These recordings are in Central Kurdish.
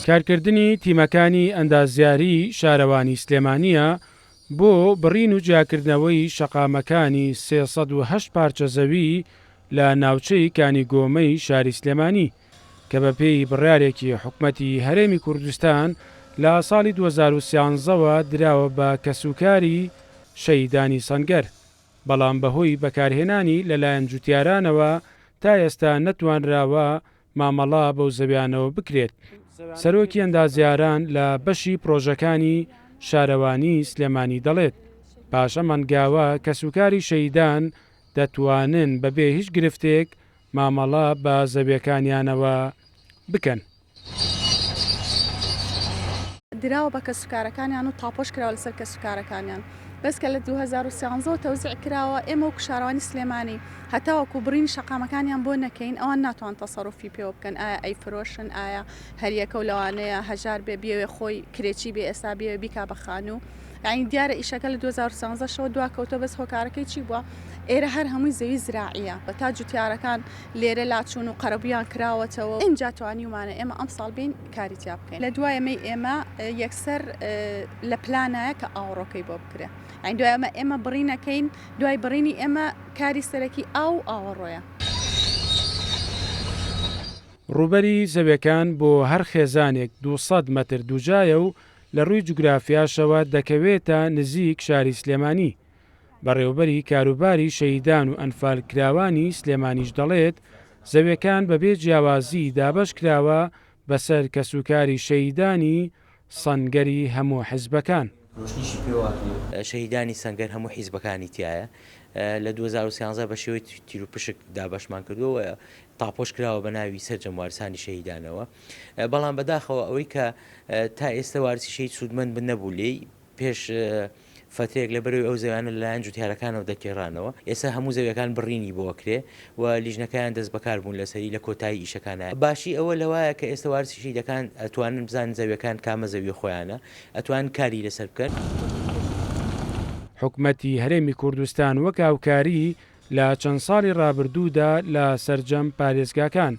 کارکردنی تیمەکانی ئەندازیاری شارەوانی سلێمانیە بۆ بڕین و جیاکردنەوەی شەقامەکانی 308 پارچە زەوی لە ناوچەی کانیگۆمەی شاری سلێمانی کە بەپێی بڕیارێکی حکومەتی هەرێمی کوردستان لە ساڵی 2013ەوە دراوە بە کەسوکاری شەیدانی سەنگەر، بەڵام بەهۆی بەکارهێنانی لەلایەن جوتیارانەوە تا ئێستا نەتوانراوە مامەڵا بەو زەویانەوە بکرێت. سەرۆکی ئەندازیاران لە بەشی پرۆژەکانی شارەوانی سلێمانی دەڵێت پاش ئەم ئەنگاوە کەسوکاری شەیدان دەتوانن بەبێ هیچ گرفتێک مامەڵا بە زەویەکانیانەوە بکەن. دراوە بە کەسوکارەکانیان و تاپۆش کراوە لەسەر کەسوکارەکانیان. بەسکە لە 2013 تەوزیع کراوە ئێمە و شارەوانی سلێمانی هەتاوەکو بڕین شەقامەکانیان بۆ نەکەین ئەوان ناتوان تەسەڕوفی پێوە بکەن، ئایا ئەیفرۆشن، ئایا هەریەکە و لەوانەیە هەژار بێ بێوێ خۆی کرێکی بێ ئێستا بێ بیکا بە خانوو. یعنی دیارە ئیشەکە لە 2013 شەوە دواکەوتە بەس هۆکارەکەی چی بووە؟ ئێرە هەر هەمووی زەوی زراعیە بە تا جوتیارەکان لێرە لاچوون و قەرەبیان کراوەتەوە ئینجا توانیومانە ئێمە ئەم ساڵ بین کاریتیا بکەین. لە دوایەمەی ئێمە یەکسەر لە پلانایە کە ئاوڕۆکەی بۆ بکرێ، ئەین دوایەمە ئێمە بڕینەکەین، دوای بڕینی ئێمە کاری سەرەکی ئاو ئاوەڕۆیە. ڕوبەری زەویەکان بۆ هەر خێزانێک 200 مەتر دووجایە و لە ڕووی جوگرافیاشەوە دەکەوێتە نزیک شاری سلێمانی. بەڕێوەبەری کاروباری شەیدان و ئەنفالکراوانی سلێمانیش دەڵێت زەویەکان بەبێ جیاوازی دابەش کراوە بەسەر کەسوکاری شەیدانی سەنگەری هەموو حیزبەکان. شەیدانی سەنگەر هەموو حیزبەکانی تایە لە 2013 بە شێوەی تیر و پشک دابەشمان کردووە تاپۆش کراوە بە ناوی سەرجەم وارسانی شەیدانەوە، بەڵام بەداخەوە ئەوەی کە تا ئێستا وارسی شەید سوودمەند بن نەبوو لێی پێش فترێک لە بەرەوەی ئەو زەویانە لەلایەن جوتیارەکانەوە دەکێڕانەوە. ئێستا هەموو زەویەکان بڕینی بۆکرێ و لیژنەکان دەست بەکار بوون لەسەری لە کۆتایی ئیشەکانە. باشی ئەوە لەوایە کە ئێستا وارسی شەیدەکان ئەتوانن بزانن زەویەکان کامە زەوی خۆیانە، ئەتوانن کاری لەسەر بکەن. حکومەتی هەرێمی کوردستان وەک هاوکاری لە چەند ساڵی ڕابردوودا لە سەرجەم پارێزگاکان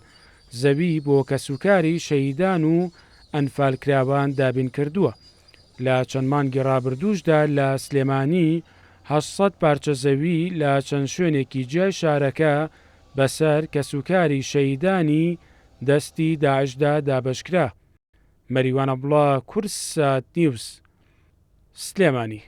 زەوی بۆ کەسوکاری شەیدان و ئەنفالکراوان دابین کردووە. لە چەند مانگی ڕابردووشدا لە سلێمانی 800 پارچە زەوی لە چەند شوێنێکی جیای شارەکە بەسەر کەسوکاری شەیدانی دەستی داعشدا دابەشکرا. مەریوانە بڵا، کورسات نیوز، سلێمانی.